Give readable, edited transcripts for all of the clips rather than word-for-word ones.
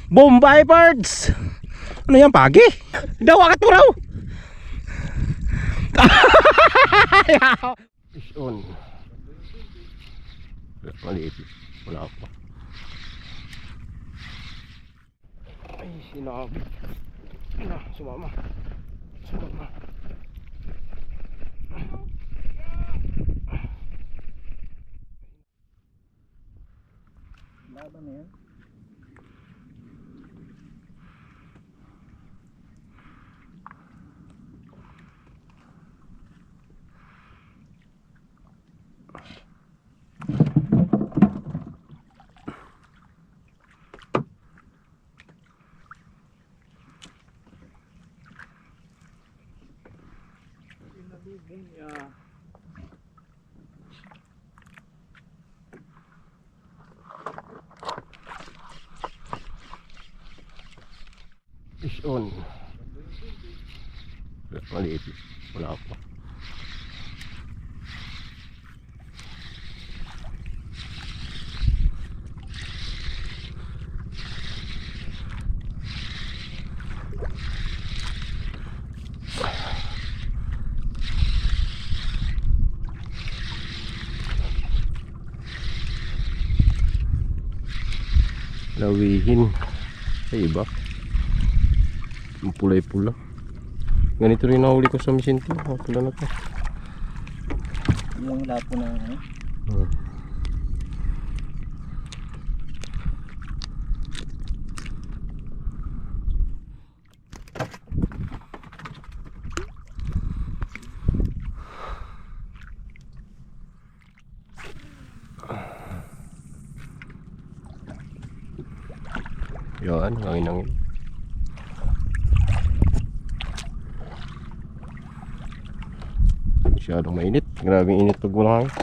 Bombay birds. Ano yan, pagi? Dawakat mo raw. Fish on. Maliit. Wala pa. Ay, sinabi. Na, sumama. Sumama. Laban na yan. Fish on. Maliit. Wala pa. Lawihin. Ay, iba. Ang pulay-pula. Ganito rin nahuli ko sa Misinti. Pula na to. Yung lapo na ano? Yan, hangin-hangin. Masyadong mainit. Grabe init pag walang hangin.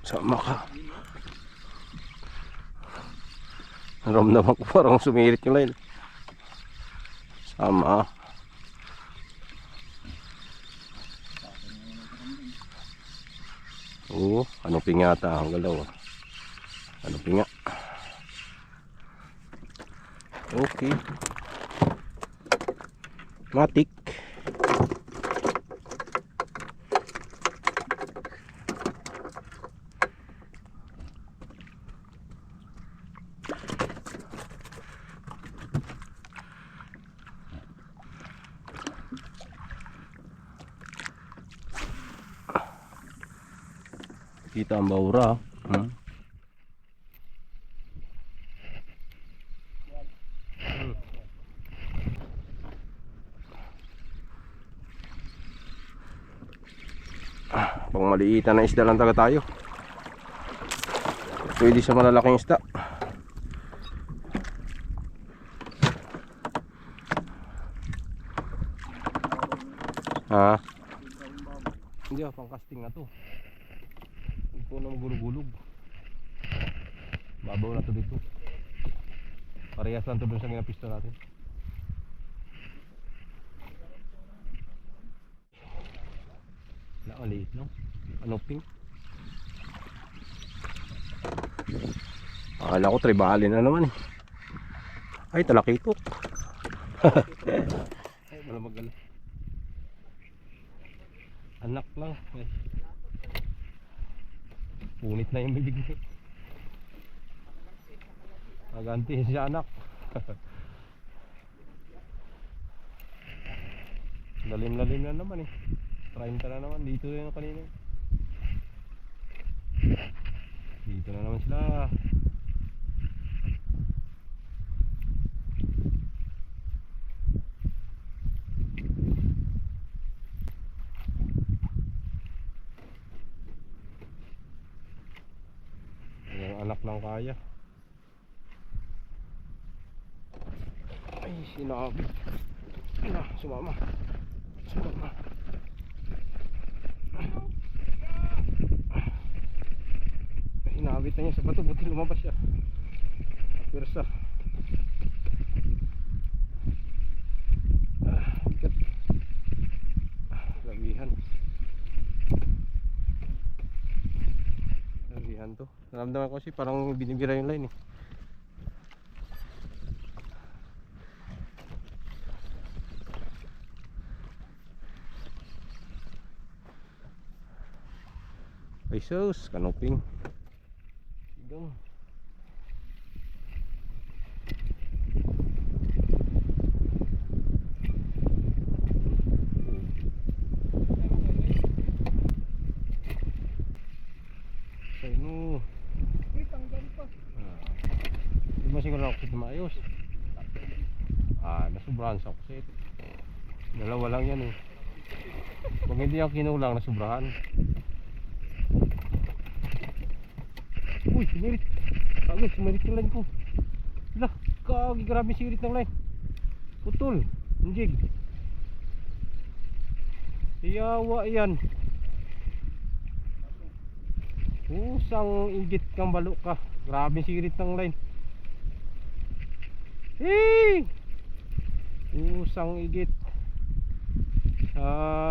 Sama ka. Naramdaman ko parang sumirit yung line. Sama. Oo, anong pingata ang galaw. Anong pinga? Okay. Matik. Kita ang baura. Pang maliitan na isda lang talaga tayo. Pwede sa malalaking isda. Ha? Hindi pang casting na to. Ito na magulog-gulog. Babaw na to dito. Parehas lang to dun sa ginapisto natin. Nakaliit no? Ano pink? Akala ko tribali na naman eh. Ay talakitok. Ay malamag na. Anak lang eh. Punit na yung bibig niya. Maganti siya anak. Lalim-lalim na naman eh. 30 na naman. Dito yung kanina. Dito na naman sila. Anak lang kaya. Ay, sinabi. Sumama. Sumama. Inawit na niya sa bato, buti lumabas siya. Pirsa. Ikat. Labihan. Labihan to. Naramdaman ko kasi parang binibira yung line eh. Ay sus, kanoping. Hidong. Sayno. Di ba siguro ako na maayos? Nasubrahan sa kusit. Dalawa lang yan eh. Pag hindi ako kinulang, nasubrahan. Uy, sumirit. Kagay, sumirit yung line ko. Lah, kagay, grabe sirit ng line. Putol, njig. Iyawa yan. Usang igit kang balo ka. Grabe sirit ng line. Hey! Usang igit.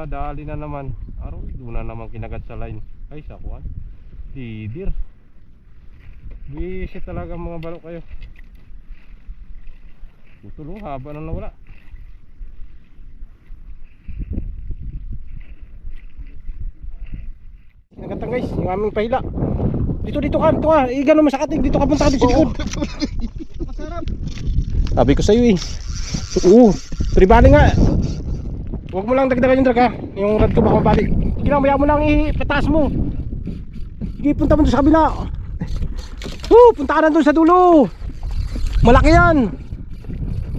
Dali na naman. Araw, doon na naman kinagat sa line. Ay, sakuan. Didir. Busy talaga mga balo kayo. Putol, haba na nawala. Kinagatan guys, yung aming pahila. Dito ka, igano mo sa katig. Dito ka punta ka dito sa likod. Masarap. Sabi ko sa'yo eh. Oo, tribali nga. Huwag mo lang dagdagan yung drag ha. Yung rad ko baka mabali. Sige lang, maya mo lang ipataas mo. Sige, punta mo doon sa kabila. Punta ka na doon sa dulo. Malaki yan.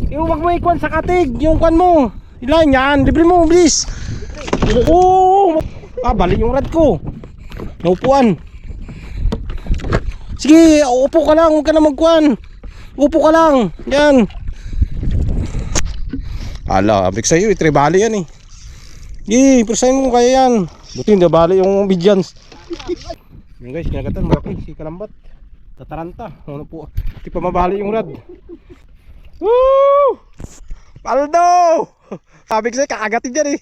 Huwag mo ikuan sa katig. Yung kuan mo. Ilan yan, libre mo, bilis. Oo. Bali yung rad ko. Naupuan. Sige, upo ka lang. Huwag ka na magkuan. Upo ka lang. Yan. Ala, abik sa'yo, tribali yan eh. Persahin mo kaya yan. Buti hindi bali yung bidyans. Yan guys, kinagatan malaki si Kalambat. Tataranta. Ano po? Hindi pa mabali yung rad. Woo! Paldo! Sabi ko sa'yo, kakagatin dyan eh.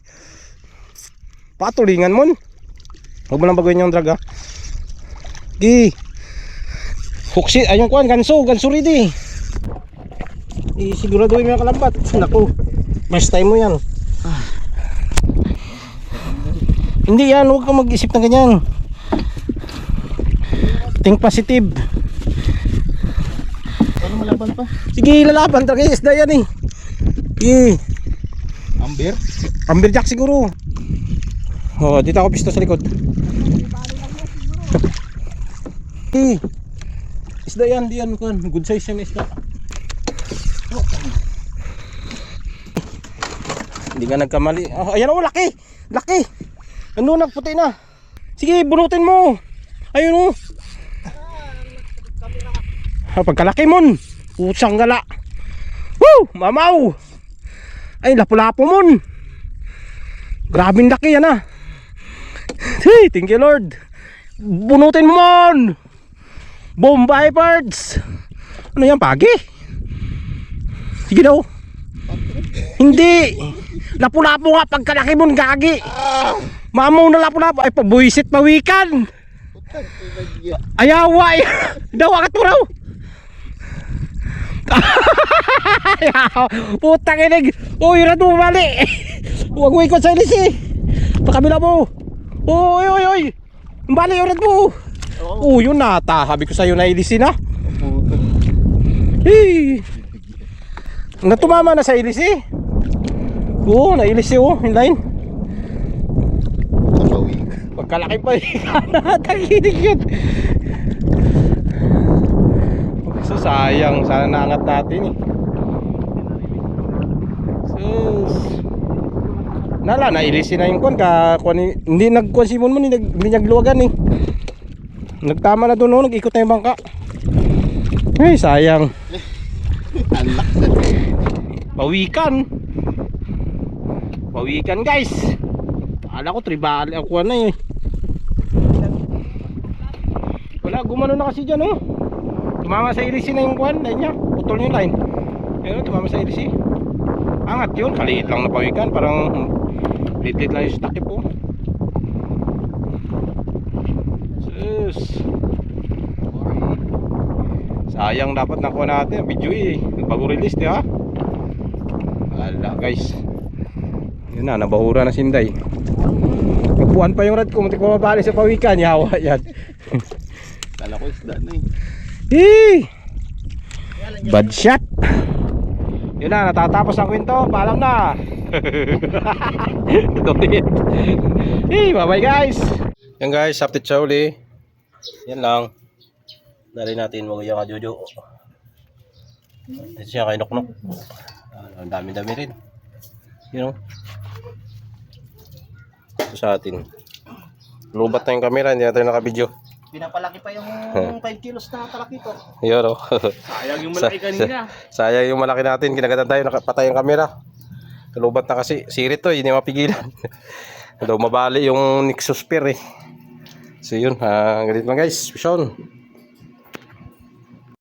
Patulingan mo. Huwag mo lang baguhin yung drag ha. Huksit, ayun kuhan, ganso ready. Siguraduhin mo yung Kalambat. Naku, first time mo yan. Hindi yan, huwag kang mag-isip ng ganyan. Think positive. Ano malaban pa? Sige, lalaban talaga yung isda yan eh. Amber? Amber jack siguro. Dito ako pisto sa likod. Isda yan, di yan kuhan. Good size yan isda. Hindi nga nagkamali. Ayan o, laki! Laki! Ano, nagputi na. Sige, bunutin mo. Ayun o. Pagkalaki mon. Pusang gala. Woo! Mamaw! Ay, lapu-lapu mon. Grabing laki yan ah. Hey, thank you Lord. Bunutin mo mon. Bombay birds. Ano yan, pagi? Sige daw. Hindi. Lapu-lapu nga pagkalaki mon, gagi. Mamaw na lapu-lapu. Ay, pabuisit pawikan. Ayawa. Dawa ka to raw. Putang inig. Uy, rad mo mali. Huwag mo ikot sa ilis eh. Pakabila mo. Uy. Bali yung rad mo. Yun nata. Sabi ko sa'yo na ilisin ha. Hey. Natumama na sa ilis eh. Oo, nailis eh oh. Inline. Pagkalaki pa eh. Taginig yun. So sayang. Sana naangat natin eh. Sus. Nailisin na yung kuwan. Hindi nagkuwan si Monmon. Hindi nagluwagan eh. Nagtama na doon. Nag-ikot na yung bangka. Ay sayang. Alak na. Pawikan. pawikan guys. Akala ko tribal ako na eh. Wala, gumano na kasi dyan oh. Tumama sa irisi na yung kuwan, line niya. Putol yung line. Ayun, tumama sa irisi. Angat yun, kaliit lang na pawikan. Parang lit-lit lang yung takip oh. Sus. Sayang dapat nakuha natin video eh. Bago release di ha. Wala guys. Yun na, nabahura na sinday. Kapuan pa yung rad ko, muntik mababali sa pawikan. Yawa yan. Kala ko isda na eh. Bad shot. Yun na, natatapos ang kwento. Paalam na. Bye bye guys. Yan guys, update sa uli. Yan lang. Dali natin magaya ka Jojo. Ito siya kay Noknok. Ang dami-dami rin. You know. Ito sa atin. Lubat na yung camera, hindi natin nakabidyo. Pinapalaki pa yung 5 kilos na talaki ko. Yun o. Sayang yung malaki kanina. Sayang yung malaki natin. Kinagatan tayo, nakapatay yung camera. Lubat na kasi. Sirit to, hindi mapigilan. Daw mabali yung Nexus Spear eh. So yun, ganito lang guys. Peace on.